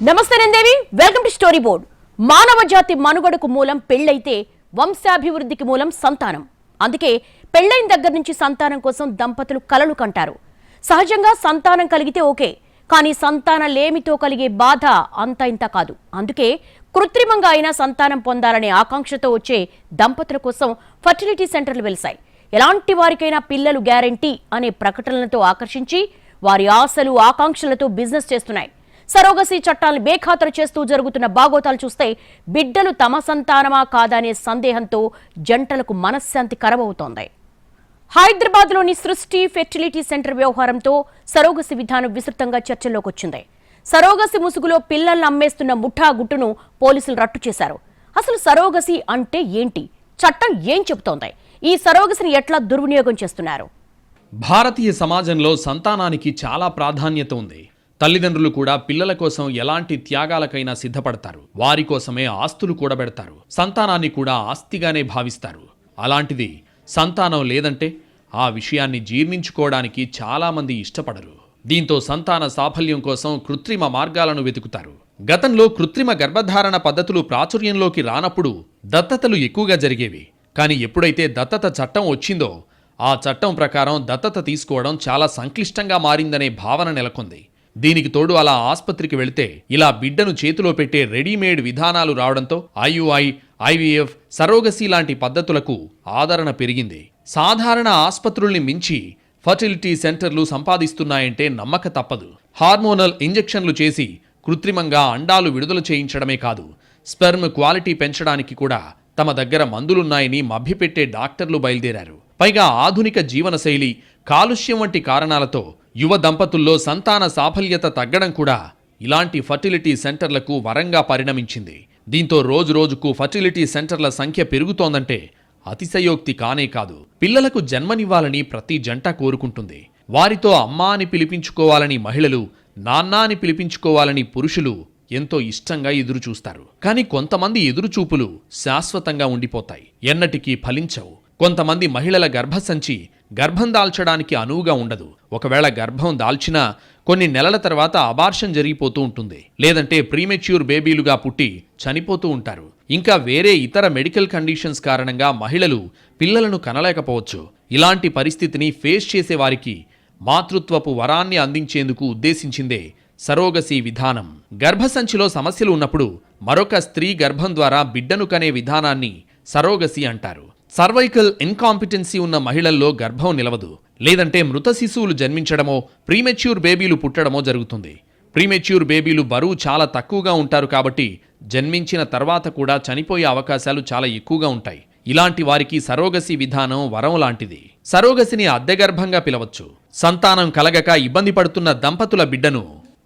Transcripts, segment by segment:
నమస్తే నందేవి, welcome to story board. మానవ జాతి మనుగడకు మూలం పెళ్ళైతే వంశాభివృద్ధికి మూలం సంతానం. అందుకే పెళ్ళైన దగ్గర నుంచి సంతానం కోసం దంపతులు కలలు కంటారు. సహజంగా సంతానం కలిగితే ఓకే, కానీ సంతానం లేమితో కలిగే బాధ అంత ఇంత కాదు. అందుకే కృత్రిమంగా అయినా సంతానం పొందాలనే ఆకాంక్షతో వచ్చే దంపతుల కోసం ఫర్టిలిటీ సెంటర్లు వెలిశాయి. ఎలాంటి వారికైనా పిల్లలు గ్యారెంటీ అనే ప్రకటనలతో ఆకర్షించి వారి ఆశలు ఆకాంక్షలతో బిజినెస్ చేస్తున్నాయి. సరోగసీ చట్టాలను బేఖాతరు చేస్తూ జరుగుతున్న బాగోతాలు చూస్తే బిడ్డలు తమ సంతానమా కాదనే సందేహంతో జంటలకు మనశ్శాంతి కరవవుతోంది. హైదరాబాద్లోని సృష్టి ఫెర్టిలిటీ సెంటర్ వ్యవహారంతో సరోగసి విధానం విస్తృతంగా చర్చల్లోకి వచ్చింది. సరోగసి ముసుగులో పిల్లల్ని అమ్మేస్తున్న ముఠా గుట్టును పోలీసులు రట్టు చేశారు. అసలు సరోగసి అంటే ఏంటి? చట్టం ఏం చెబుతోంది? ఈ సరోగసిని ఎట్లా దుర్వినియోగం చేస్తున్నారు? భారతీయ సమాజంలో సంతానానికి చాలా ప్రాధాన్యత ఉంది. తల్లిదండ్రులు కూడా పిల్లల కోసం ఎలాంటి త్యాగాలకైనా సిద్ధపడతారు. వారి కోసమే ఆస్తులు కూడబెడతారు. సంతానాన్ని కూడా ఆస్తిగానే భావిస్తారు. అలాంటిది సంతానం లేదంటే ఆ విషయాన్ని జీర్ణించుకోవడానికి చాలామంది ఇష్టపడరు. దీంతో సంతాన సాఫల్యం కోసం కృత్రిమ మార్గాలను వెతుకుతారు. గతంలో కృత్రిమ గర్భధారణ పద్ధతులు ప్రాచుర్యంలోకి రానప్పుడు దత్తతలు ఎక్కువగా జరిగేవి. కానీ ఎప్పుడైతే దత్తత చట్టం వచ్చిందో ఆ చట్టం ప్రకారం దత్తత తీసుకోవడం చాలా సంక్లిష్టంగా మారిందనే భావన నెలకొంది. దీనికి తోడు అలా ఆస్పత్రికి వెళితే ఇలా బిడ్డను చేతిలో పెట్టే రెడీమేడ్ విధానాలు రావడంతో ఐయుఐ, ఐవీఎఫ్, సరోగసీ లాంటి పద్ధతులకు ఆదరణ పెరిగింది. సాధారణ ఆస్పత్రుల్ని మించి ఫర్టిలిటీ సెంటర్లు సంపాదిస్తున్నాయంటే నమ్మక తప్పదు. హార్మోనల్ ఇంజెక్షన్లు చేసి కృత్రిమంగా అండాలు విడుదల చేయించడమే కాదు, స్పెర్మ్ క్వాలిటీ పెంచడానికి కూడా తమ దగ్గర మందులున్నాయని మభ్యపెట్టే డాక్టర్లు బయలుదేరారు. పైగా ఆధునిక జీవనశైలి, కాలుష్యం వంటి కారణాలతో యువ దంపతుల్లో సంతాన సాఫల్యత తగ్గడం కూడా ఇలాంటి ఫర్టిలిటీ సెంటర్లకు వరంగా పరిణమించింది. దీంతో రోజురోజుకు ఫర్టిలిటీ సెంటర్ల సంఖ్య పెరుగుతోందంటే అతిశయోక్తి కానే కాదు. పిల్లలకు జన్మనివ్వాలని ప్రతి జంట కోరుకుంటుంది. వారితో అమ్మా అని పిలిపించుకోవాలని మహిళలు, నాన్న అని పిలిపించుకోవాలని పురుషులు ఎంతో ఇష్టంగా ఎదురుచూస్తారు. కానీ కొంతమంది ఎదురుచూపులు శాశ్వతంగా ఉండిపోతాయి, ఎన్నటికీ ఫలించవు. కొంతమంది మహిళల గర్భసంచి గర్భం దాల్చడానికి అనువుగా ఉండదు. ఒకవేళ గర్భం దాల్చినా కొన్ని నెలల తర్వాత అబార్షన్ జరిగిపోతూ ఉంటుంది. లేదంటే ప్రీమెచ్యూర్ బేబీలుగా పుట్టి చనిపోతూ ఉంటారు. ఇంకా వేరే ఇతర మెడికల్ కండిషన్స్ కారణంగా మహిళలు పిల్లలను కనలేకపోవచ్చు. ఇలాంటి పరిస్థితిని ఫేస్ చేసే వారికి మాతృత్వపు వరాన్ని అందించేందుకు ఉద్దేశించిందే సరోగసీ విధానం. గర్భసంచిలో సమస్యలు ఉన్నప్పుడు మరొక స్త్రీ గర్భం ద్వారా బిడ్డను కనే విధానాన్ని సరోగసీ అంటారు. సర్వైకల్ ఇన్కాంపిటెన్సీ ఉన్న మహిళల్లో గర్భం నిలవదు. లేదంటే మృత శిశువులు జన్మించడమో, ప్రీమెచ్యూర్ బేబీలు పుట్టడమో జరుగుతుంది. ప్రీమెచ్యూర్ బేబీలు బరువు చాలా తక్కువగా ఉంటారు కాబట్టి జన్మించిన తర్వాత కూడా చనిపోయే అవకాశాలు చాలా ఎక్కువగా ఉంటాయి. ఇలాంటి వారికి సరోగసీ విధానం వరం లాంటిది. సరోగసిని అద్దెగర్భంగా పిలవచ్చు. సంతానం కలగక ఇబ్బంది పడుతున్న దంపతుల బిడ్డను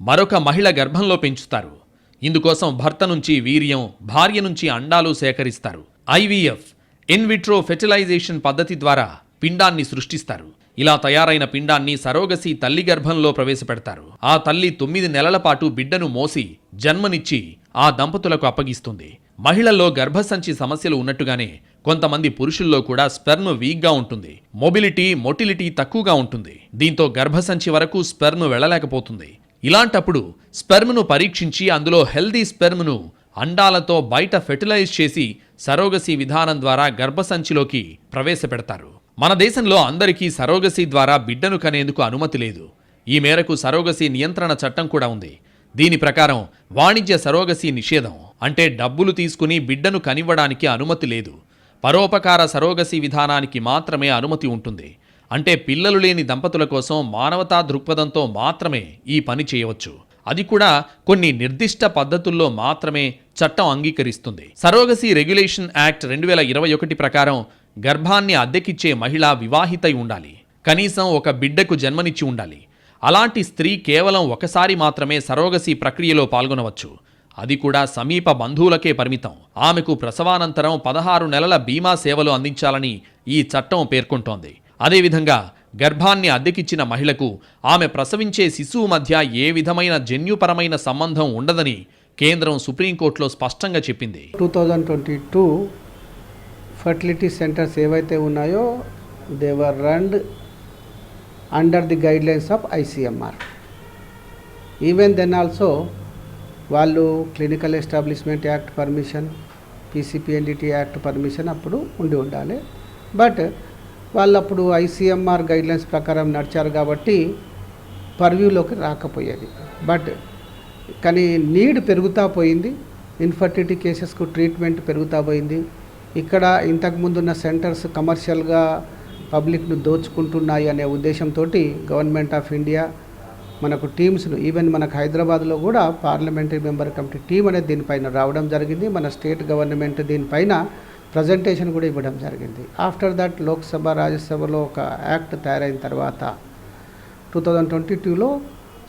మరొక మహిళ గర్భంలో పెంచుతారు. ఇందుకోసం భర్త నుంచి వీర్యం, భార్య నుంచి అండాలు సేకరిస్తారు. ఐవీఎఫ్, ఇన్విట్రో ఫెర్టిలైజేషన్ పద్ధతి ద్వారా పిండాన్ని సృష్టిస్తారు. ఇలా తయారైన పిండాన్ని సరోగసీ తల్లి గర్భంలో ప్రవేశపెడతారు. ఆ తల్లి 9 నెలల పాటు బిడ్డను మోసి జన్మనిచ్చి ఆ దంపతులకు అప్పగిస్తుంది. మహిళల్లో గర్భసంచి సమస్యలు ఉన్నట్టుగానే కొంతమంది పురుషుల్లో కూడా స్పెర్మ్ వీక్గా ఉంటుంది. మొటిలిటీ తక్కువగా ఉంటుంది. దీంతో గర్భసంచి వరకు స్పెర్మ్ వెళ్ళలేకపోతుంది. ఇలాంటప్పుడు స్పెర్మ్ను పరీక్షించి అందులో హెల్దీ స్పెర్మ్ను అండాలతో బయట ఫెర్టిలైజ్ చేసి సరోగసీ విధానం ద్వారా గర్భసంచిలోకి ప్రవేశపెడతారు. మన దేశంలో అందరికీ సరోగసీ ద్వారా బిడ్డను కనేందుకు అనుమతి లేదు. ఈ మేరకు సరోగసీ నియంత్రణ చట్టం కూడా ఉంది. దీని ప్రకారం వాణిజ్య సరోగసీ నిషేధం, అంటే డబ్బులు తీసుకుని బిడ్డను కనివ్వడానికి అనుమతి లేదు. పరోపకార సరోగసీ విధానానికి మాత్రమే అనుమతి ఉంటుంది. అంటే పిల్లలు లేని దంపతుల కోసం మానవతా దృక్పథంతో మాత్రమే ఈ పని చేయవచ్చు. అది కూడా కొన్ని నిర్దిష్ట పద్ధతుల్లో మాత్రమే చట్టం అంగీకరిస్తుంది. సరోగసీ రెగ్యులేషన్ యాక్ట్ 2021 ప్రకారం గర్భాన్ని అద్దెకిచ్చే మహిళ వివాహితై ఉండాలి. కనీసం ఒక బిడ్డకు జన్మనిచ్చి ఉండాలి. అలాంటి స్త్రీ కేవలం ఒకసారి మాత్రమే సరోగసీ ప్రక్రియలో పాల్గొనవచ్చు. అది కూడా సమీప బంధువులకే పరిమితం. ఆమెకు ప్రసవానంతరం 16 నెలల బీమా సేవలు అందించాలని ఈ చట్టం పేర్కొంటోంది. అదేవిధంగా గర్భాన్ని అద్దెకిచ్చిన మహిళకు ఆమె ప్రసవించే శిశువు మధ్య ఏ విధమైన జన్యుపరమైన సంబంధం ఉండదని కేంద్రం సుప్రీంకోర్టులో స్పష్టంగా చెప్పింది. 2022 ఫర్టిలిటీ సెంటర్స్ ఏవైతే ఉన్నాయో they were run under the guidelines of ICMR. Even then also వాళ్ళు clinical establishment act permission, PCPNDT act permission అప్పుడు ఉండాలి. బట్ వాళ్ళు అప్పుడు ఐసీఎంఆర్ గైడ్లైన్స్ ప్రకారం నడిచారు కాబట్టి పర్వ్యూలోకి రాకపోయేది. బట్ కానీ నీడ్ పెరుగుతూ పోయింది, ఇన్ఫర్టిలిటీ కేసెస్కు ట్రీట్మెంట్ పెరుగుతూ పోయింది. ఇక్కడ ఇంతకుముందున్న సెంటర్స్ కమర్షియల్గా పబ్లిక్ను దోచుకుంటున్నాయి అనే ఉద్దేశంతో గవర్నమెంట్ ఆఫ్ ఇండియా మనకు టీమ్స్ను, ఈవెన్ మనకు హైదరాబాద్లో కూడా పార్లమెంటరీ మెంబర్ కమిటీ టీం అనేది దీనిపైన రావడం జరిగింది. మన స్టేట్ గవర్నమెంట్ దీనిపైన ప్రజెంటేషన్ కూడా ఇవ్వడం జరిగింది. ఆఫ్టర్ దట్ లోక్సభ, రాజ్యసభలో ఒక యాక్ట్ తయారైన తర్వాత 2022లో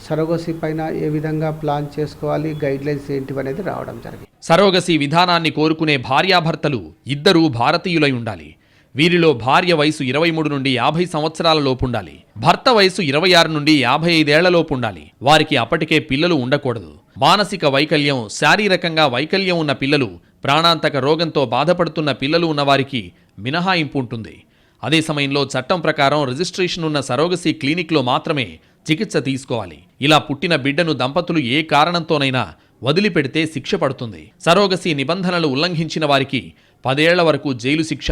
సరోగసీ పైన ఏ విధంగా ప్లాన్ చేసుకోవాలి, గైడ్లైన్స్ ఏంటివనేది రావడం జరిగింది. సరోగసీ విధానాన్ని కోరుకునే భార్యాభర్తలు ఇద్దరూ భారతీయులై ఉండాలి. వీరిలో భార్య వయసు 23 నుండి 50 సంవత్సరాల లోపుండాలి. భర్త వయసు 26 నుండి 55 ఏళ్లలోపు ఉండాలి. వారికి అప్పటికే పిల్లలు ఉండకూడదు. మానసిక వైకల్యం, శారీరకంగా వైకల్యం ఉన్న పిల్లలు, ప్రాణాంతక రోగంతో బాధపడుతున్న పిల్లలు ఉన్నవారికి మినహాయింపు ఉంటుంది. అదే సమయంలో చట్టం ప్రకారం రిజిస్ట్రేషన్ ఉన్న సరోగసీ క్లినిక్లో మాత్రమే చికిత్స తీసుకోవాలి. ఇలా పుట్టిన బిడ్డను దంపతులు ఏ కారణంతోనైనా వదిలిపెడితే శిక్ష పడుతుంది. సరోగసీ నిబంధనలు ఉల్లంఘించిన వారికి 10 ఏళ్ల వరకు జైలు శిక్ష,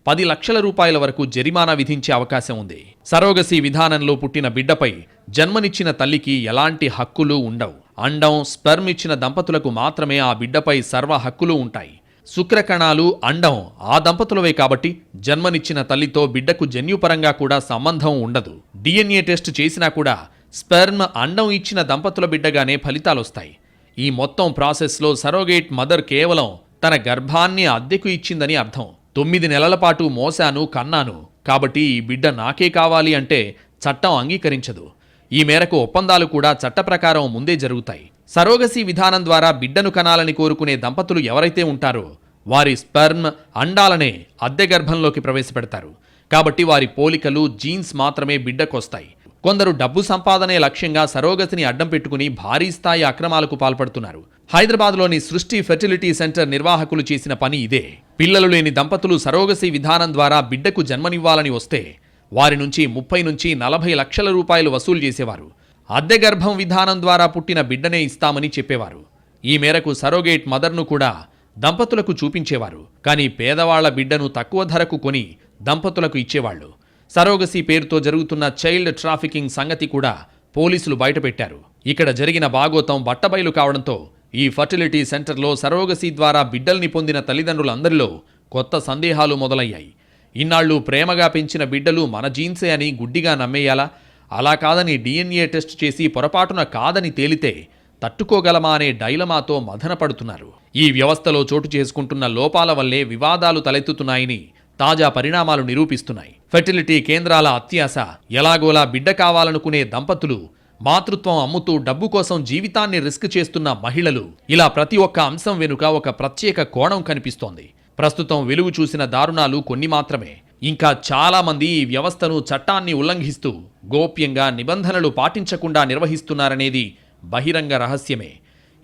10 లక్షల రూపాయల వరకు జరిమానా విధించే అవకాశం ఉంది. సరోగసీ విధానంలో పుట్టిన బిడ్డపై జన్మనిచ్చిన తల్లికి ఎలాంటి హక్కులు ఉండవు. అండం, స్పెర్మ్ ఇచ్చిన దంపతులకు మాత్రమే ఆ బిడ్డపై సర్వ హక్కులు ఉంటాయి. శుక్రకణాలు, అండం ఆ దంపతులవే కాబట్టి జన్మనిచ్చిన తల్లితో బిడ్డకు జన్యుపరంగా కూడా సంబంధం ఉండదు. DNA టెస్ట్ చేసినా కూడా స్పెర్మ్, అండం ఇచ్చిన దంపతుల బిడ్డగానే ఫలితాలొస్తాయి. ఈ మొత్తం ప్రాసెస్లో సరోగేట్ మదర్ కేవలం తన గర్భాన్ని అద్దెకు ఇచ్చిందని అర్థం. 9 నెలల పాటు మోసాను, కన్నాను కాబట్టి ఈ బిడ్డ నాకే కావాలి అంటే చట్టం అంగీకరించదు. ఈ మేరకు ఒప్పందాలు కూడా చట్ట ప్రకారం ముందే జరుగుతాయి. సరోగసీ విధానం ద్వారా బిడ్డను కనాలని కోరుకునే దంపతులు ఎవరైతే ఉంటారో వారి స్పెర్మ్, అండాలనే అద్దె గర్భంలోకి ప్రవేశపెడతారు. కాబట్టి వారి పోలికలు, జీన్స్ మాత్రమే బిడ్డకొస్తాయి. కొందరు డబ్బు సంపాదనే లక్ష్యంగా సరోగసిని అడ్డం పెట్టుకుని భారీ స్థాయి అక్రమాలకు పాల్పడుతున్నారు. హైదరాబాద్లోని సృష్టి ఫెర్టిలిటీ సెంటర్ నిర్వాహకులు చేసిన పని ఇదే. పిల్లలు లేని దంపతులు సరోగసీ విధానం ద్వారా బిడ్డకు జన్మనివ్వాలని వస్తే వారి నుంచి 30 నుంచి 40 లక్షల రూపాయలు వసూలు చేసేవారు. అద్దె గర్భం విధానం ద్వారా పుట్టిన బిడ్డనే ఇస్తామని చెప్పేవారు. ఈ మేరకు సరోగేట్ మదర్ను కూడా దంపతులకు చూపించేవారు. కానీ పేదవాళ్ల బిడ్డను తక్కువ ధరకు కొని దంపతులకు ఇచ్చేవాళ్లు. సరోగసీ పేరుతో జరుగుతున్న చైల్డ్ ట్రాఫికింగ్ సంగతి కూడా పోలీసులు బయటపెట్టారు. ఇక్కడ జరిగిన బాగోతం బట్టబయలు కావడంతో ఈ ఫర్టిలిటీ సెంటర్లో సరోగసీ ద్వారా బిడ్డల్ని పొందిన తల్లిదండ్రులందరిలో కొత్త సందేహాలు మొదలయ్యాయి. ఇన్నాళ్లు ప్రేమగా పెంచిన బిడ్డలు మన జీన్సే అని గుడ్డిగా నమ్మేయాలా? అలా కాదని DNA టెస్ట్ చేసి పొరపాటున కాదని తేలితే తట్టుకోగలమా అనే డైలమాతో మదనపడుతున్నారు. ఈ వ్యవస్థలో చోటు చేసుకుంటున్న లోపాల వల్లే వివాదాలు తలెత్తుతున్నాయని తాజా పరిణామాలు నిరూపిస్తున్నాయి. ఫెర్టిలిటీ కేంద్రాల అత్యాశ, ఎలాగోలా బిడ్డ కావాలనుకునే దంపతులు, మాతృత్వం అమ్ముతూ డబ్బు కోసం జీవితాన్ని రిస్క్ చేస్తున్న మహిళలు, ఇలా ప్రతి ఒక్క అంశం వెనుక ఒక ప్రత్యేక కోణం కనిపిస్తోంది. ప్రస్తుతం వెలుగు చూసిన దారుణాలు కొన్ని మాత్రమే. ఇంకా చాలా మంది ఈ వ్యవస్థను, చట్టాన్ని ఉల్లంఘిస్తూ గోప్యంగా నిబంధనలు పాటించకుండా నిర్వహిస్తున్నారనేది బహిరంగ రహస్యమే.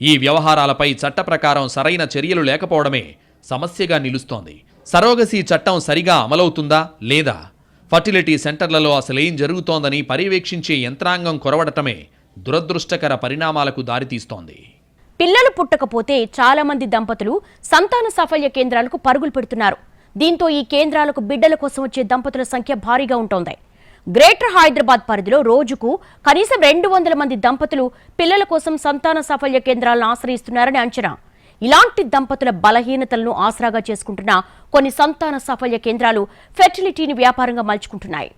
ఈ వ్యవహారాలపై చట్ట ప్రకారం సరైన చర్యలు లేకపోవడమే సమస్యగా నిలుస్తోంది. సరోగసీ చట్టం సరిగా అమలవుతుందా లేదా? ఫర్టిలిటీ సెంటర్లలో అసలేం జరుగుతోందని పర్యవేక్షించే యంత్రాంగం కొరవడటమే దురదృష్టకర పరిణామాలకు దారితీస్తోంది. పిల్లలు పుట్టకపోతే చాలా మంది దంపతులు సంతాన సాఫల్య కేంద్రాలకు పరుగులు పెడుతున్నారు. దీంతో ఈ కేంద్రాలకు బిడ్డల కోసం వచ్చే దంపతుల సంఖ్య భారీగా ఉంటోంది. గ్రేటర్ హైదరాబాద్ పరిధిలో రోజుకు కనీసం 200 మంది దంపతులు పిల్లల కోసం సంతాన సాఫల్య కేంద్రాలను ఆశ్రయిస్తున్నారని అంచనా. ఇలాంటి దంపతుల బలహీనతలను ఆసరాగా చేసుకుంటున్న కొన్ని సంతాన సాఫల్య కేంద్రాలు ఫెర్టిలిటీని వ్యాపారంగా మలుచుకుంటున్నాయి.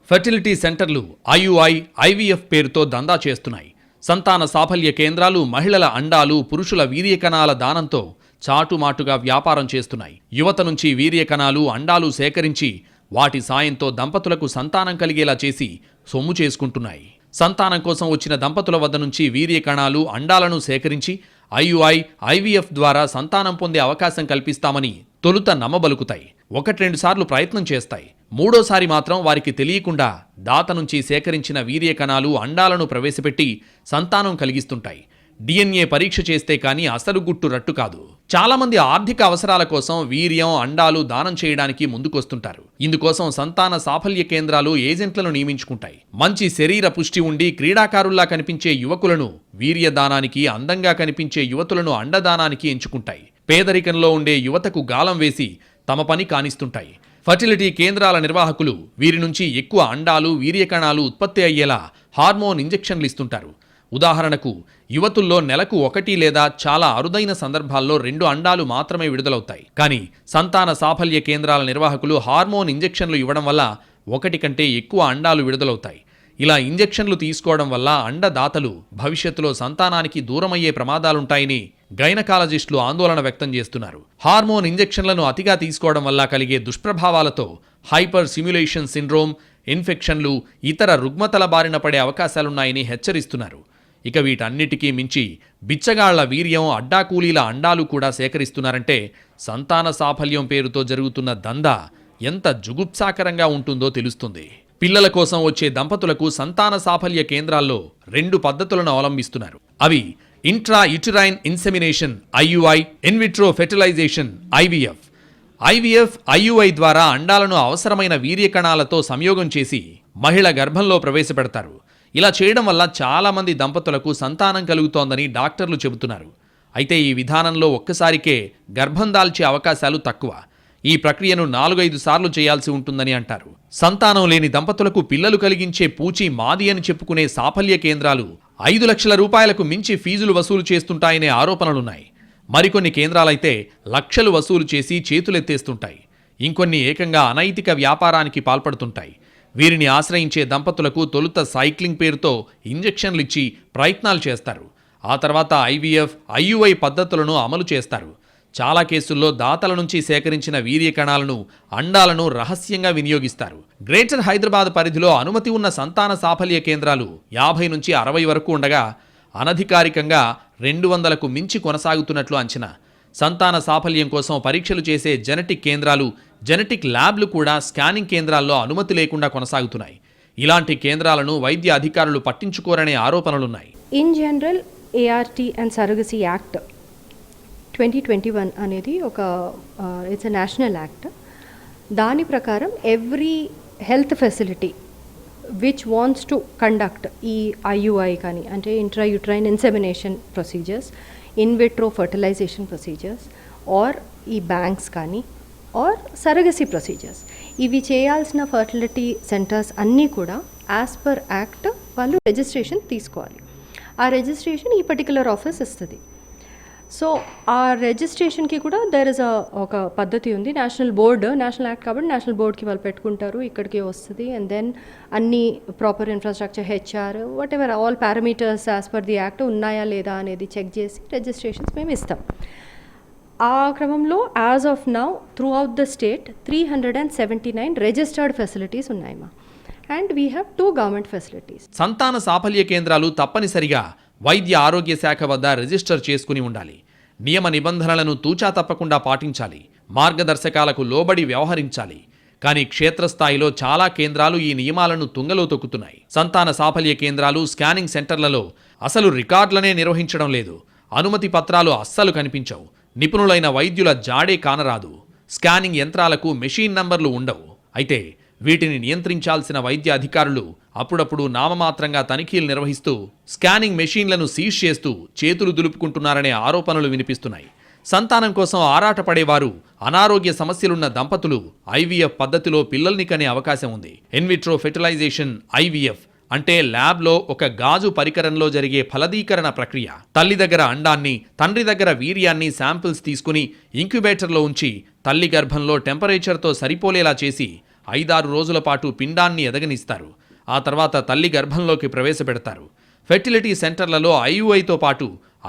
ఫెర్టిలిటీ సెంటర్లు IUI, IVF పేరుతో దందా చేస్తున్నాయి. సంతాన సాఫల్య కేంద్రాలు మహిళల అండాలు, పురుషుల వీర్యకణాల దానంతో చాటుమాటుగా వ్యాపారం చేస్తున్నాయి. యువత నుంచి వీర్యకణాలు, అండాలు సేకరించి వాటి సాయంతో దంపతులకు సంతానం కలిగేలా చేసి సొమ్ము చేసుకుంటున్నాయి. సంతానం కోసం వచ్చిన దంపతుల వద్ద నుంచి వీర్యకణాలు, అండాలను సేకరించి IUI, IVF ద్వారా సంతానం పొందే అవకాశం కల్పిస్తామని తొలుత నమ్మబలుకుతాయి. 1-2 సార్లు ప్రయత్నం చేస్తాయి. మూడోసారి మాత్రం వారికి తెలియకుండా దాత నుంచి సేకరించిన వీర్యకణాలు, అండాలను ప్రవేశపెట్టి సంతానం కలిగిస్తుంటాయి. DNA పరీక్ష చేస్తే కానీ అసలు గుట్టు రట్టు కాదు. చాలా మంది ఆర్థిక అవసరాల కోసం వీర్యం, అండాలు దానం చేయడానికి ముందుకొస్తుంటారు. ఇందుకోసం సంతాన సాఫల్య కేంద్రాలు ఏజెంట్లను నియమించుకుంటాయి. మంచి శరీర పుష్టి ఉండి క్రీడాకారుల్లా కనిపించే యువకులను వీర్య దానానికి, అందంగా కనిపించే యువతులను అండదానానికి ఎంచుకుంటాయి. పేదరికంలో ఉండే యువతకు గాలం వేసి తమ పని కానిస్తుంటాయి. ఫర్టిలిటీ కేంద్రాల నిర్వాహకులు వీరి నుంచి ఎక్కువ అండాలు, వీర్యకణాలు ఉత్పత్తి అయ్యేలా హార్మోన్ ఇంజెక్షన్లు ఇస్తుంటారు. ఉదాహరణకు యువతుల్లో నెలకు 1 లేదా చాలా అరుదైన సందర్భాల్లో 2 అండాలు మాత్రమే విడుదలవుతాయి. కానీ సంతాన సాఫల్య కేంద్రాల నిర్వాహకులు హార్మోన్ ఇంజెక్షన్లు ఇవ్వడం వల్ల 1 కంటే ఎక్కువ అండాలు విడుదలవుతాయి. ఇలా ఇంజెక్షన్లు తీసుకోవడం వల్ల అండదాతలు భవిష్యత్తులో సంతానానికి దూరమయ్యే ప్రమాదాలుంటాయని గైనకాలజిస్టులు ఆందోళన వ్యక్తం చేస్తున్నారు. హార్మోన్ ఇంజెక్షన్లను అతిగా తీసుకోవడం వల్ల కలిగే దుష్ప్రభావాలతో హైపర్ సిమ్యులేషన్ సిండ్రోమ్, ఇన్ఫెక్షన్లు, ఇతర రుగ్మతల బారిన పడే అవకాశాలున్నాయని హెచ్చరిస్తున్నారు. ఇక వీటన్నిటికీ మించి బిచ్చగాళ్ల వీర్యం, అడ్డాకూలీల అండాలు కూడా సేకరిస్తున్నారంటే సంతాన సాఫల్యం పేరుతో జరుగుతున్న దందా ఎంత జుగుప్సాకరంగా ఉంటుందో తెలుస్తుంది. పిల్లల కోసం వచ్చే దంపతులకు సంతాన సాఫల్య కేంద్రాల్లో 2 పద్ధతులను అవలంబిస్తున్నారు. అవి intra uterine insemination IUI, in vitro fertilisation IVF. IVF, IUI ద్వారా అండాలను అవసరమైన వీర్యకణాలతో సంయోగం చేసి మహిళ గర్భంలో ప్రవేశపెడతారు. ఇలా చేయడం వల్ల చాలామంది దంపతులకు సంతానం కలుగుతోందని డాక్టర్లు చెబుతున్నారు. అయితే ఈ విధానంలో ఒక్కసారికే గర్భం దాల్చే అవకాశాలు తక్కువ. ఈ ప్రక్రియను 4-5 సార్లు చేయాల్సి ఉంటుందని అంటారు. సంతానం లేని దంపతులకు పిల్లలు కలిగించే పూచి మాది అని చెప్పుకునే సాఫల్య కేంద్రాలు 5 లక్షల రూపాయలకు మించి ఫీజులు వసూలు చేస్తుంటాయనే ఆరోపణలున్నాయి. మరికొన్ని కేంద్రాలైతే లక్షలు వసూలు చేసి చేతులెత్తేస్తుంటాయి. ఇంకొన్ని ఏకంగా అనైతిక వ్యాపారానికి పాల్పడుతుంటాయి. వీరిని ఆశ్రయించే దంపతులకు తొలుత సైక్లింగ్ పేరుతో ఇంజెక్షన్లు ఇచ్చి ప్రయత్నాలు చేస్తారు. ఆ తర్వాత IVF, IUI పద్ధతులను అమలు చేస్తారు. చాలా కేసుల్లో దాతల నుంచి సేకరించిన వీర్యకణాలను, అండాలను రహస్యంగా వినియోగిస్తారు. గ్రేటర్ హైదరాబాద్ పరిధిలో అనుమతి ఉన్న సంతాన సాఫల్య కేంద్రాలు 50 నుంచి 60 వరకు ఉండగా అనధికారికంగా 200కు మించి కొనసాగుతున్నట్లు అంచనా. సంతాన సాఫల్యం కోసం పరీక్షలు చేసే జెనెటిక్ కేంద్రాలు, జెనెటిక్ ల్యాబ్లు కూడా స్కానింగ్ కేంద్రాల్లో అనుమతి లేకుండా కొనసాగుతున్నాయి. ఇలాంటి కేంద్రాలను వైద్య అధికారులు పట్టించుకోరనే ఆరోపణలున్నాయి. In general ART and surrogacy act 2021 అనేది ఇట్స్ ఎ నేషనల్ యాక్ట్. దాని ప్రకారం every health facility which wants to conduct ఈ IUI కానీ అంటే intrauterine insemination procedures, in vitro fertilisation procedures or ఈ బ్యాంక్స్ కానీ ఆర్ సరగసీ ప్రొసీజర్స్, ఇవి చేయాల్సిన ఫర్టిలిటీ సెంటర్స్ అన్నీ కూడా యాజ్ పర్ యాక్ట్ వాళ్ళు రిజిస్ట్రేషన్ తీసుకోవాలి. ఆ రిజిస్ట్రేషన్ ఈ పర్టికులర్ ఆఫీస్ ఇస్తుంది. సో ఆ రిజిస్ట్రేషన్కి కూడా దేర్ ఇస్ ఒక పద్ధతి ఉంది. నేషనల్ యాక్ట్ కాబట్టి నేషనల్ బోర్డ్కి వాళ్ళు పెట్టుకుంటారు, ఇక్కడికి వస్తుంది. అండ్ దెన్ అన్ని proper infrastructure, HR, what ever all parameters as per the act ఉన్నాయా లేదా అనేది చెక్ చేసి రిజిస్ట్రేషన్స్ మేము ఇస్తాం. ఆ క్రమంలో as of now throughout the state 379 registered facilities ఉన్నాయమ్మా. And we have 2 government facilities. సంతాన సాఫల్య కేంద్రాలు తప్పనిసరిగా వైద్య ఆరోగ్య శాఖ వద్ద రిజిస్టర్ చేసుకుని ఉండాలి. నియమ నిబంధనలను తూచా తప్పకుండా పాటించాలి. మార్గదర్శకాలకు లోబడి వ్యవహరించాలి. కానీ క్షేత్రస్థాయిలో చాలా కేంద్రాలు ఈ నియమాలను తుంగలో తొక్కుతున్నాయి. సంతాన సాఫల్య కేంద్రాలు, స్కానింగ్ సెంటర్లలో అసలు రికార్డులనే నిర్వహించడం లేదు. అనుమతి పత్రాలు అస్సలు కనిపించవు. నిపుణులైన వైద్యుల జాడే కానరాదు. స్కానింగ్ యంత్రాలకు మెషిన్ నంబర్లు ఉండవు. అయితే వీటిని నియంత్రించాల్సిన వైద్య అధికారులు అప్పుడప్పుడు నామమాత్రంగా తనిఖీలు నిర్వహిస్తూ స్కానింగ్ మెషీన్లను సీజ్ చేస్తూ చేతులు దులుపుకుంటున్నారనే ఆరోపణలు వినిపిస్తున్నాయి. సంతానం కోసం ఆరాటపడేవారు, అనారోగ్య సమస్యలున్న దంపతులు IVF పద్ధతిలో పిల్లల్ని కనే అవకాశం ఉంది. ఇన్విట్రో ఫెర్టిలైజేషన్ IVF అంటే ల్యాబ్లో ఒక గాజు పరికరంలో జరిగే ఫలదీకరణ ప్రక్రియ. తల్లి దగ్గర అండాన్ని, తండ్రి దగ్గర వీర్యాన్ని శాంపిల్స్ తీసుకుని ఇంక్యుబేటర్లో ఉంచి తల్లి గర్భంలో టెంపరేచర్తో సరిపోలేలా చేసి 5-6 రోజుల పాటు పిండాన్ని ఎదగనిస్తారు. ఆ తర్వాత తల్లి గర్భంలోకి ప్రవేశపెడతారు. ఫెర్టిలిటీ సెంటర్లలో IUIతో పాటు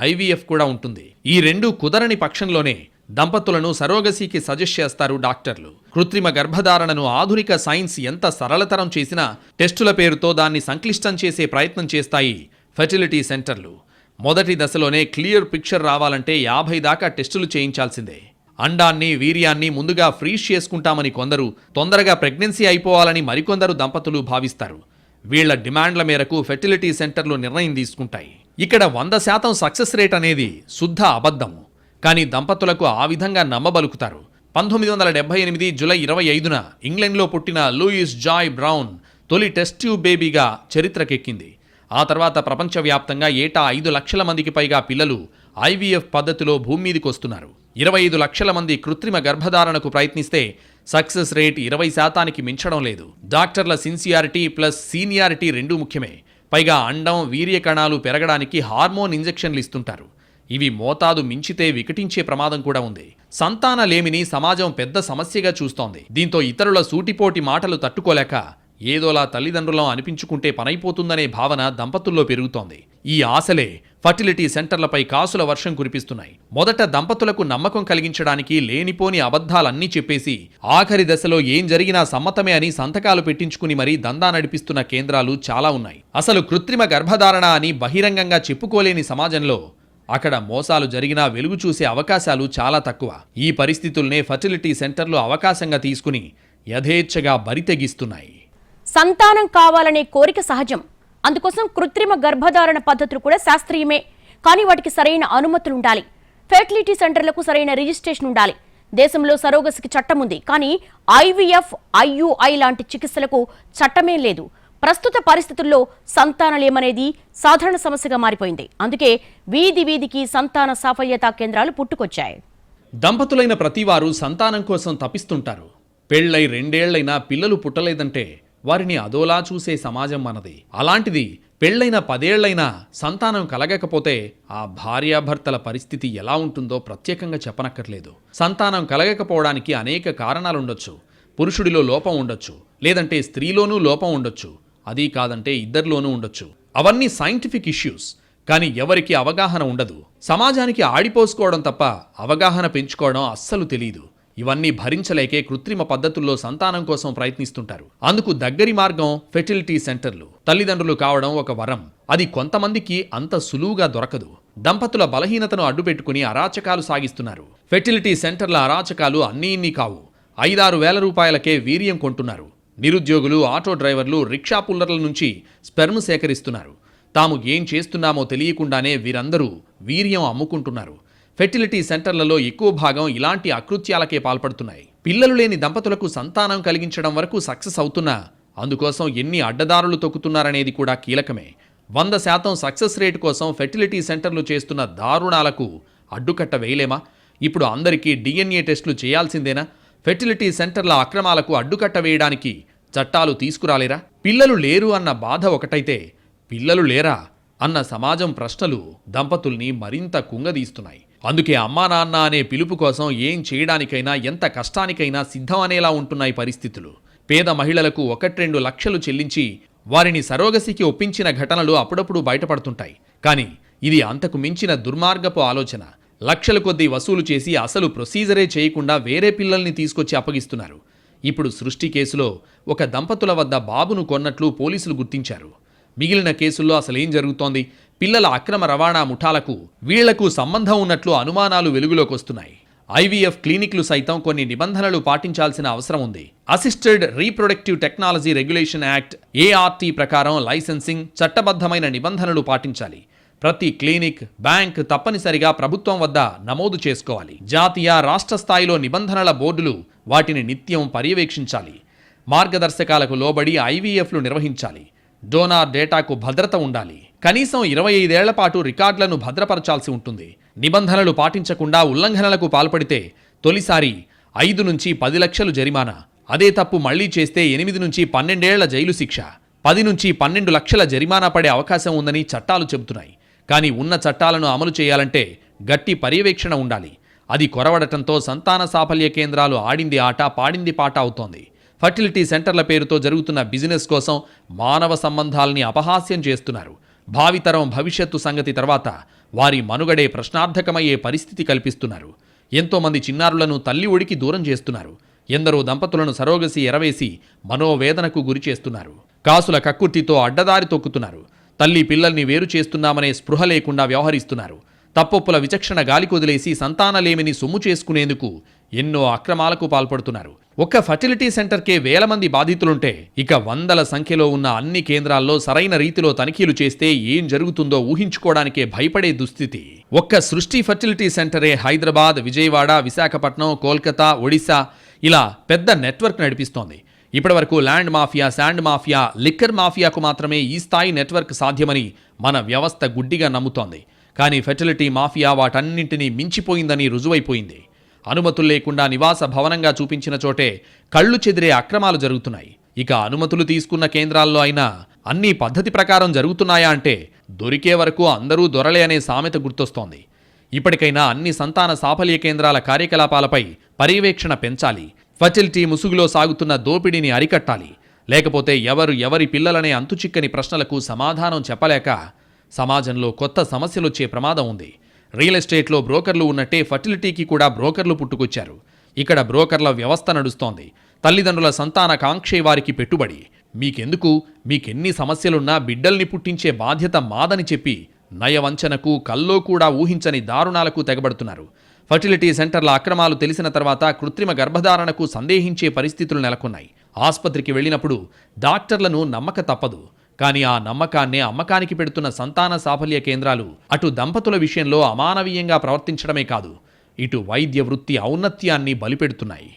IVF కూడా ఉంటుంది. ఈ 2 కుదరని పక్షంలోనే దంపతులను సరోగసీకి సజెస్ట్ చేస్తారు డాక్టర్లు. కృత్రిమ గర్భధారణను ఆధునిక సైన్స్ ఎంత సరళతరం చేసినా టెస్టుల పేరుతో దాన్ని సంక్లిష్టం చేసే ప్రయత్నం చేస్తాయి ఫెర్టిలిటీ సెంటర్లు. మొదటి దశలోనే క్లియర్ పిక్చర్ రావాలంటే 50 దాకా టెస్టులు చేయించాల్సిందే. అండాన్ని, వీర్యాన్ని ముందుగా ఫ్రీజ్ చేసుకుంటామని కొందరు, తొందరగా ప్రెగ్నెన్సీ అయిపోవాలని మరికొందరు దంపతులు భావిస్తారు. వీళ్ల డిమాండ్ల మేరకు ఫెర్టిలిటీ సెంటర్లు నిర్ణయం తీసుకుంటాయి. ఇక్కడ 100% సక్సెస్ రేట్ అనేది శుద్ధ అబద్ధం. కానీ దంపతులకు ఆ విధంగా నమ్మబలుకుతారు. 1978 జూలై 25న ఇంగ్లండ్లో పుట్టిన లూయిస్ జాయ్ బ్రౌన్ తొలి టెస్ట్ ట్యూబ్ బేబీగా చరిత్రకెక్కింది. ఆ తర్వాత ప్రపంచవ్యాప్తంగా ఏటా 5 లక్షల మందికి పైగా పిల్లలు IVF పద్ధతిలో భూమి మీదకి వస్తున్నారు. 25 లక్షల మంది కృత్రిమ గర్భధారణకు ప్రయత్నిస్తే సక్సెస్ రేట్ 20%కి మించడం లేదు. డాక్టర్ల సిన్సియారిటీ ప్లస్ సీనియారిటీ రెండూ ముఖ్యమే. పైగా అండం, వీర్య కణాలు పెరగడానికి హార్మోన్ ఇంజెక్షన్లు ఇస్తుంటారు. ఇవి మోతాదు మించితే వికటించే ప్రమాదం కూడా ఉంది. సంతానలేమిని సమాజం పెద్ద సమస్యగా చూస్తోంది. దీంతో ఇతరుల సూటిపోటి మాటలు తట్టుకోలేక ఏదోలా తల్లిదండ్రులం అనిపించుకుంటే పనైపోతుందనే భావన దంపతుల్లో పెరుగుతోంది. ఈ ఆశలే ఫర్టిలిటీ సెంటర్లపై కాసుల వర్షం కురిపిస్తున్నాయి. మొదట దంపతులకు నమ్మకం కలిగించడానికి లేనిపోని అబద్ధాలన్నీ చెప్పేసి ఆఖరి దశలో ఏం జరిగినా సమ్మతమే అని సంతకాలు పెట్టించుకుని మరీ దందా నడిపిస్తున్న కేంద్రాలు చాలా ఉన్నాయి. అసలు కృత్రిమ గర్భధారణ అని బహిరంగంగా చెప్పుకోలేని సమాజంలో అక్కడ మోసాలు జరిగినా వెలుగు చూసే అవకాశాలు చాలా తక్కువ. ఈ పరిస్థితుల్నే ఫర్టిలిటీ సెంటర్లు అవకాశంగా తీసుకుని యథేచ్ఛగా బరితెగిస్తున్నాయి. సంతానం కావాలనే కోరిక సహజం. అందుకోసం కృత్రిమ గర్భధారణ పద్ధతులు కూడా శాస్త్రీయమే. కానీ వాటికి సరైన అనుమతులు ఉండాలి. ఫెర్టిలిటీ సెంటర్లకు సరైన రిజిస్ట్రేషన్ ఉండాలి. దేశంలో సరోగసికి చట్టం ఉంది, కానీ IVF, IUI లాంటి చికిత్సలకు చట్టమే లేదు. ప్రస్తుత పరిస్థితుల్లో సంతానలేమనేది సాధారణ సమస్యగా మారిపోయింది. అందుకే వీధి వీధికి సంతాన సాఫల్యతా కేంద్రాలు పుట్టుకొచ్చాయి. దంపతులైన ప్రతివారు సంతానం కోసం తపిస్తుంటారు. పెళ్లై 2 ఏళ్లైనా పిల్లలు పుట్టలేదంటే వారిని అదోలా చూసే సమాజం మనది. అలాంటిది పెళ్లైన 10 ఏళ్లైనా సంతానం కలగకపోతే ఆ భార్యాభర్తల పరిస్థితి ఎలా ఉంటుందో ప్రత్యేకంగా చెప్పనక్కర్లేదు. సంతానం కలగకపోవడానికి అనేక కారణాలుండొచ్చు. పురుషుడిలో లోపం ఉండొచ్చు, లేదంటే స్త్రీలోనూ లోపం ఉండొచ్చు, అదీ కాదంటే ఇద్దరిలోనూ ఉండొచ్చు. అవన్నీ సైంటిఫిక్ ఇష్యూస్. కానీ ఎవరికి అవగాహన ఉండదు. సమాజానికి ఆడిపోసుకోవడం తప్ప అవగాహన పెంచుకోవడం అస్సలు తెలీదు. ఇవన్నీ భరించలేకే కృత్రిమ పద్ధతుల్లో సంతానం కోసం ప్రయత్నిస్తుంటారు. అందుకు దగ్గరి మార్గం ఫెర్టిలిటీ సెంటర్లు. తల్లిదండ్రులు కావడం ఒక వరం. అది కొంతమందికి అంత సులువుగా దొరకదు. దంపతుల బలహీనతను అడ్డుపెట్టుకుని అరాచకాలు సాగిస్తున్నారు. ఫెర్టిలిటీ సెంటర్ల అరాచకాలు అన్నీ ఇన్ని కావు. 5-6 వేల రూపాయలకే వీర్యం కొంటున్నారు. నిరుద్యోగులు, ఆటో డ్రైవర్లు, రిక్షా పుల్లర్ల నుంచి స్పెర్మ్ సేకరిస్తున్నారు. తాము ఏం చేస్తున్నామో తెలియకుండానే వీరందరూ వీర్యం అమ్ముకుంటున్నారు. ఫెర్టిలిటీ సెంటర్లలో ఎక్కువ భాగం ఇలాంటి అకృత్యాలకే పాల్పడుతున్నాయి. పిల్లలు లేని దంపతులకు సంతానం కలిగించడం వరకు సక్సెస్ అవుతున్నా అందుకోసం ఎన్ని అడ్డదారులు తొక్కుతున్నారనేది కూడా కీలకమే. 100% సక్సెస్ రేటు కోసం ఫెర్టిలిటీ సెంటర్లు చేస్తున్న దారుణాలకు అడ్డుకట్ట వేయలేమా? ఇప్పుడు అందరికీ DNA టెస్టులు చేయాల్సిందేనా? ఫెర్టిలిటీ సెంటర్ల అక్రమాలకు అడ్డుకట్ట వేయడానికి చట్టాలు తీసుకురాలేరా? పిల్లలు లేరు అన్న బాధ ఒకటైతే, పిల్లలు లేరా అన్న సమాజం ప్రశ్నలు దంపతుల్ని మరింత కుంగదీస్తున్నాయి. అందుకే అమ్మా నాన్న అనే పిలుపు కోసం ఏం చేయడానికైనా, ఎంత కష్టానికైనా సిద్ధం అనేలా ఉంటున్నాయి పరిస్థితులు. పేద మహిళలకు 1-2 లక్షలు చెల్లించి వారిని సరోగసికి ఒప్పించిన ఘటనలు అప్పుడప్పుడు బయటపడుతుంటాయి. కానీ ఇది అంతకు మించిన దుర్మార్గపు ఆలోచన. లక్షల కొద్దీ వసూలు చేసి అసలు ప్రొసీజరే చేయకుండా వేరే పిల్లల్ని తీసుకొచ్చి అప్పగిస్తున్నారు. ఇప్పుడు సృష్టి కేసులో ఒక దంపతుల వద్ద బాబును కొన్నట్లు పోలీసులు గుర్తించారు. మిగిలిన కేసుల్లో అసలేం జరుగుతోంది? పిల్లల అక్రమ రవాణా ముఠాలకు వీళ్లకు సంబంధం ఉన్నట్లు అనుమానాలు వెలుగులోకొస్తున్నాయి. IVF క్లినిక్లు సైతం కొన్ని నిబంధనలు పాటించాల్సిన అవసరం ఉంది. Assisted reproductive technology regulation act ART ప్రకారం లైసెన్సింగ్, చట్టబద్ధమైన నిబంధనలు పాటించాలి. ప్రతి క్లినిక్, బ్యాంక్ తప్పనిసరిగా ప్రభుత్వం వద్ద నమోదు చేసుకోవాలి. జాతీయ, రాష్ట్ర స్థాయిలో నిబంధనల బోర్డులు వాటిని నిత్యం పర్యవేక్షించాలి. మార్గదర్శకాలకు లోబడి IVFలు నిర్వహించాలి. డోనార్ డేటాకు భద్రత ఉండాలి. కనీసం 25 ఏళ్ల పాటు రికార్డులను భద్రపరచాల్సి ఉంటుంది. నిబంధనలు పాటించకుండా ఉల్లంఘనలకు పాల్పడితే తొలిసారి 5 నుంచి 10 లక్షలు జరిమానా. అదే తప్పు మళ్లీ చేస్తే 8 నుంచి 12 ఏళ్ల జైలు శిక్ష, 10 నుంచి 12 లక్షల జరిమానా పడే అవకాశం ఉందని చట్టాలు చెబుతున్నాయి. కానీ ఉన్న చట్టాలను అమలు చేయాలంటే గట్టి పర్యవేక్షణ ఉండాలి. అది కొరవడటంతో సంతాన సాఫల్య కేంద్రాలు ఆడింది ఆట, పాడింది పాట అవుతోంది. ఫర్టిలిటీ సెంటర్ల పేరుతో జరుగుతున్న బిజినెస్ కోసం మానవ సంబంధాల్ని అపహాస్యం చేస్తున్నారు. భావితరం భవిష్యత్తు సంగతి తర్వాత వారి మనుగడే ప్రశ్నార్థకమయ్యే పరిస్థితి కల్పిస్తున్నారు. ఎంతోమంది చిన్నారులను తల్లి ఒడికి దూరం చేస్తున్నారు. ఎందరో దంపతులను సరోగసి ఎరవేసి మనోవేదనకు గురి చేస్తున్నారు. కాసుల కక్కుర్తితో అడ్డదారి తొక్కుతున్నారు. తల్లి పిల్లల్ని వేరు చేస్తున్నామనే స్పృహ లేకుండా వ్యవహరిస్తున్నారు. తప్పొప్పుల విచక్షణ గాలికొదిలేసి సంతానలేమిని సొమ్ము చేసుకునేందుకు ఎన్నో అక్రమాలకు పాల్పడుతున్నారు. ఒక్క ఫర్టిలిటీ సెంటర్కే వేల మంది బాధితులుంటే ఇక వందల సంఖ్యలో ఉన్న అన్ని కేంద్రాల్లో సరైన రీతిలో తనిఖీలు చేస్తే ఏం జరుగుతుందో ఊహించుకోవడానికే భయపడే దుస్థితి. ఒక్క సృష్టి ఫర్టిలిటీ సెంటరే హైదరాబాద్, విజయవాడ, విశాఖపట్నం, కోల్కతా, ఒడిశా ఇలా పెద్ద నెట్వర్క్ నడిపిస్తోంది. ఇప్పటివరకు land mafia, sand mafia, liquor మాఫియాకు మాత్రమే ఈ స్థాయి నెట్వర్క్ సాధ్యమని మన వ్యవస్థ గుడ్డిగా నమ్ముతోంది. కానీ ఫెర్టిలిటీ మాఫియా వాటన్నింటినీ మించిపోయిందని రుజువైపోయింది. అనుమతులు లేకుండా నివాస భవనంగా చూపించిన చోటే కళ్ళు చెదిరే అక్రమాలు జరుగుతున్నాయి. ఇక అనుమతులు తీసుకున్న కేంద్రాల్లో అయినా అన్నీ పద్ధతి ప్రకారం జరుగుతున్నాయా అంటే దొరికే వరకు అందరూ దొరలే అనే సామెత గుర్తొస్తోంది. ఇప్పటికైనా అన్ని సంతాన సాఫల్య కేంద్రాల కార్యకలాపాలపై పర్యవేక్షణ పెంచాలి. ఫర్టిలిటీ ముసుగులో సాగుతున్న దోపిడీని అరికట్టాలి. లేకపోతే ఎవరి పిల్లలనే అంతుచిక్కని ప్రశ్నలకు సమాధానం చెప్పలేక సమాజంలో కొత్త సమస్యలొచ్చే ప్రమాదం ఉంది. రియల్ ఎస్టేట్లో బ్రోకర్లు ఉన్నట్టే ఫర్టిలిటీకి కూడా బ్రోకర్లు పుట్టుకొచ్చారు. ఇక్కడ బ్రోకర్ల వ్యవస్థ నడుస్తోంది. తల్లిదండ్రుల సంతాన కాంక్షే వారికి పెట్టుబడి. మీకెన్ని సమస్యలున్నా బిడ్డల్ని పుట్టించే బాధ్యత మాదని చెప్పి నయవంచనకు, కల్లో కూడా ఊహించని దారుణాలకు తెగబడుతున్నారు. ఫర్టిలిటీ సెంటర్ల అక్రమాలు తెలిసిన తర్వాత కృత్రిమ గర్భధారణకు సందేహించే పరిస్థితులు నెలకొన్నాయి. ఆస్పత్రికి వెళ్ళినప్పుడు డాక్టర్లను నమ్మక తప్పదు. కానీ ఆ నమ్మకాన్నే అమ్మకానికి పెడుతున్న సంతాన సాఫల్య కేంద్రాలు అటు దంపతుల విషయంలో అమానవీయంగా ప్రవర్తించడమే కాదు, ఇటు వైద్య వృత్తి ఔన్నత్యాన్ని బలిపెడుతున్నాయి.